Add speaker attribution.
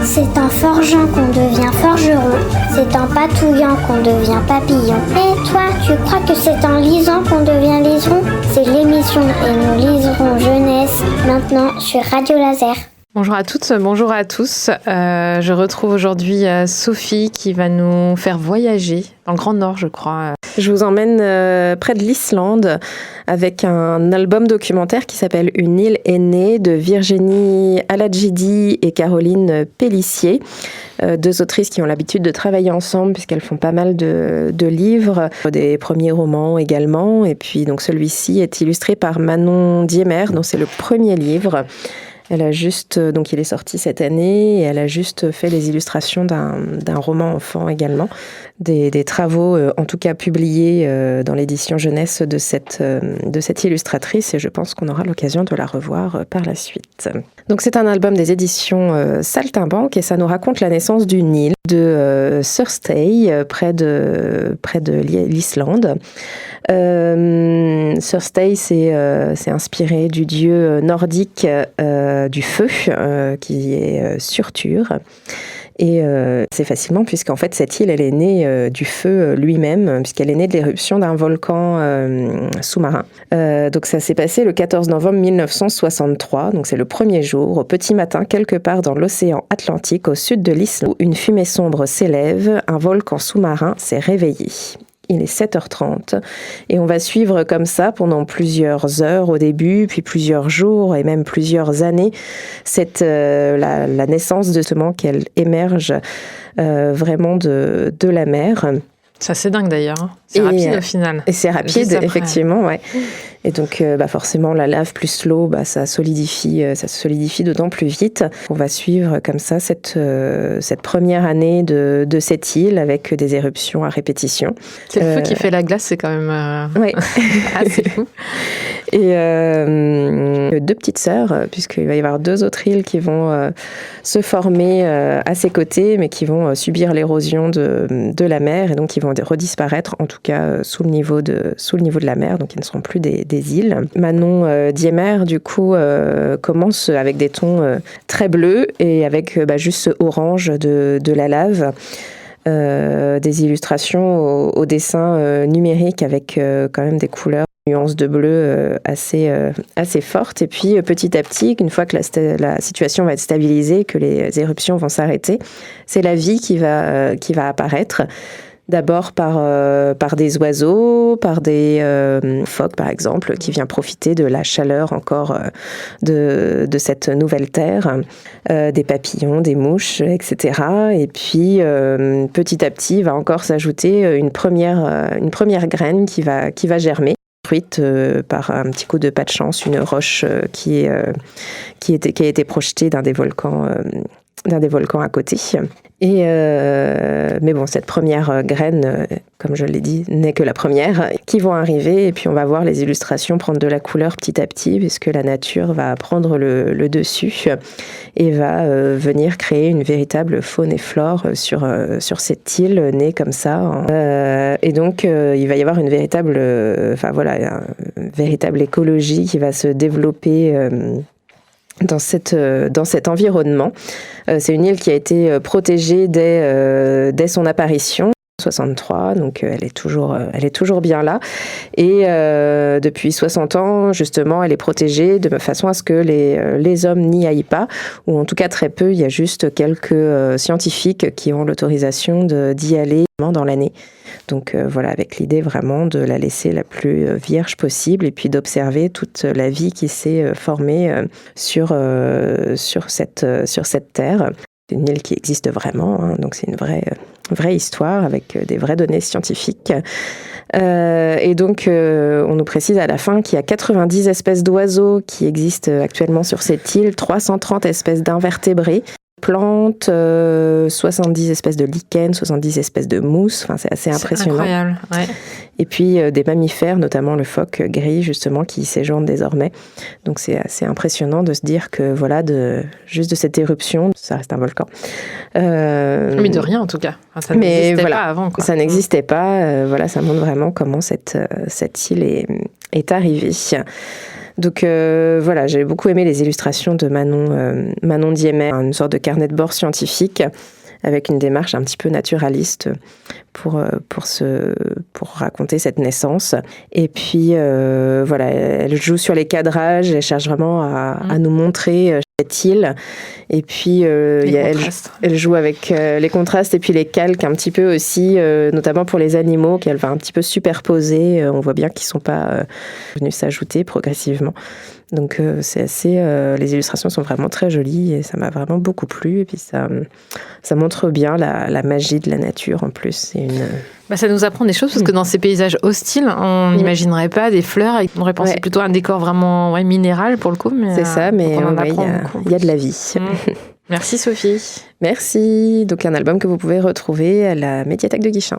Speaker 1: C'est en forgeant qu'on devient forgeron, c'est en patouillant qu'on devient papillon. Et toi, tu crois que c'est en lisant qu'on devient liseron? C'est l'émission Et nous liserons jeunesse, maintenant sur Radio Laser.
Speaker 2: Bonjour à toutes, bonjour à tous. Je retrouve aujourd'hui Sophie qui va nous faire voyager dans le Grand Nord, je crois. Je vous emmène près de l'Islande avec un album documentaire qui s'appelle Une île est née de Virginie Alajidi et Caroline Pélissier. Deux autrices qui ont l'habitude de travailler ensemble puisqu'elles font pas mal de livres, des premiers romans également. Et puis donc celui-ci est illustré par Manon Diemer, dont c'est le premier livre. Elle a juste, donc il est sorti cette année, et elle a juste fait les illustrations d'un roman enfant également, des travaux en tout cas publiés dans l'édition jeunesse de cette illustratrice, et je pense qu'on aura l'occasion de la revoir par la suite. Donc c'est un album des éditions Saltimbanque, et ça nous raconte la naissance d'une île de Surstay, près de l'Islande. Surstay, c'est inspiré du dieu nordique du feu, qui est Surtur. Et c'est facilement, puisqu'en fait, cette île, elle est née du feu lui-même, puisqu'elle est née de l'éruption d'un volcan sous-marin. Donc ça s'est passé le 14 novembre 1963, donc c'est le premier jour, au petit matin, quelque part dans l'océan Atlantique, au sud de l'Islande, où une fumée sombre s'élève, un volcan sous-marin s'est réveillé. Il est 7h30 et on va suivre comme ça pendant plusieurs heures au début, puis plusieurs jours et même plusieurs années la naissance de ce moment qu'elle émerge vraiment de la mer. C'est assez dingue d'ailleurs, c'est rapide au final.
Speaker 3: Et c'est rapide, effectivement, ouais. Et donc, forcément, la lave plus l'eau, ça solidifie d'autant plus vite. On va suivre comme ça cette première année de cette île avec des éruptions à répétition.
Speaker 2: C'est le feu qui fait la glace, c'est quand même assez fou.
Speaker 3: Et deux petites sœurs, puisqu'il va y avoir deux autres îles qui vont se former à ses côtés, mais qui vont subir l'érosion de la mer, et donc qui vont redisparaître, en tout cas sous le niveau de la mer, donc ils ne seront plus des îles. Manon Diemer, du coup, commence avec des tons très bleus et avec juste ce orange de la lave. Des illustrations au dessin numérique avec quand même des couleurs, nuances de bleu assez fortes. Et puis petit à petit, une fois que la situation va être stabilisée, que les éruptions vont s'arrêter, c'est la vie qui va apparaître. D'abord par des oiseaux, par des phoques par exemple, qui vient profiter de la chaleur encore de cette nouvelle terre, des papillons, des mouches, etc. Et puis petit à petit va encore s'ajouter une première graine qui va germer, détruite par un petit coup de pas de chance, une roche qui a été projetée d'un des volcans à côté. Mais bon, cette première graine, comme je l'ai dit, n'est que la première, qui vont arriver, et puis on va voir les illustrations prendre de la couleur petit à petit, puisque la nature va prendre le dessus et va venir créer une véritable faune et flore sur cette île née comme ça. Et donc, il va y avoir une véritable écologie qui va se développer dans cet environnement. C'est une île qui a été protégée dès son apparition. 63, donc elle est toujours bien là. Et depuis 60 ans, justement, elle est protégée de façon à ce que les hommes n'y aillent pas, ou en tout cas très peu. Il y a juste quelques scientifiques qui ont l'autorisation d'y aller dans l'année. Donc voilà, avec l'idée vraiment de la laisser la plus vierge possible, et puis d'observer toute la vie qui s'est formée sur cette terre. C'est une île qui existe vraiment, hein, donc c'est une vraie histoire avec des vraies données scientifiques. Et donc, on nous précise à la fin qu'il y a 90 espèces d'oiseaux qui existent actuellement sur cette île, 330 espèces d'invertébrés, plantes, 70 espèces de lichens, 70 espèces de mousses. Enfin, c'est assez impressionnant.
Speaker 2: C'est incroyable, ouais.
Speaker 3: Et puis des mammifères, notamment le phoque gris, justement, qui séjourne désormais. Donc c'est assez impressionnant de se dire que, voilà, juste de cette éruption, ça reste un volcan.
Speaker 2: Mais de rien, en tout cas. Enfin, ça n'existait pas avant, quoi.
Speaker 3: Ça n'existait pas. Voilà, ça montre vraiment comment cette île est arrivée. Donc voilà, j'ai beaucoup aimé les illustrations de Manon Diemer, une sorte de carnet de bord scientifique avec une démarche un petit peu naturaliste pour raconter cette naissance. Et puis voilà, elle joue sur les cadrages, elle cherche vraiment à nous montrer cette île. Et puis elle joue avec les contrastes et puis les calques un petit peu aussi, notamment pour les animaux qu'elle va un petit peu superposer. On voit bien qu'ils ne sont pas venus s'ajouter progressivement. Donc c'est assez, les illustrations sont vraiment très jolies et ça m'a vraiment beaucoup plu. Et puis ça montre bien la magie de la nature en plus.
Speaker 2: Ça nous apprend des choses parce que dans ces paysages hostiles, on n'imaginerait pas des fleurs. On aurait pensé plutôt à un décor vraiment minéral pour le coup. Mais,
Speaker 3: c'est ça, mais il y a de la vie.
Speaker 2: Merci Sophie.
Speaker 3: Merci. Donc un album que vous pouvez retrouver à la médiathèque de Guichen.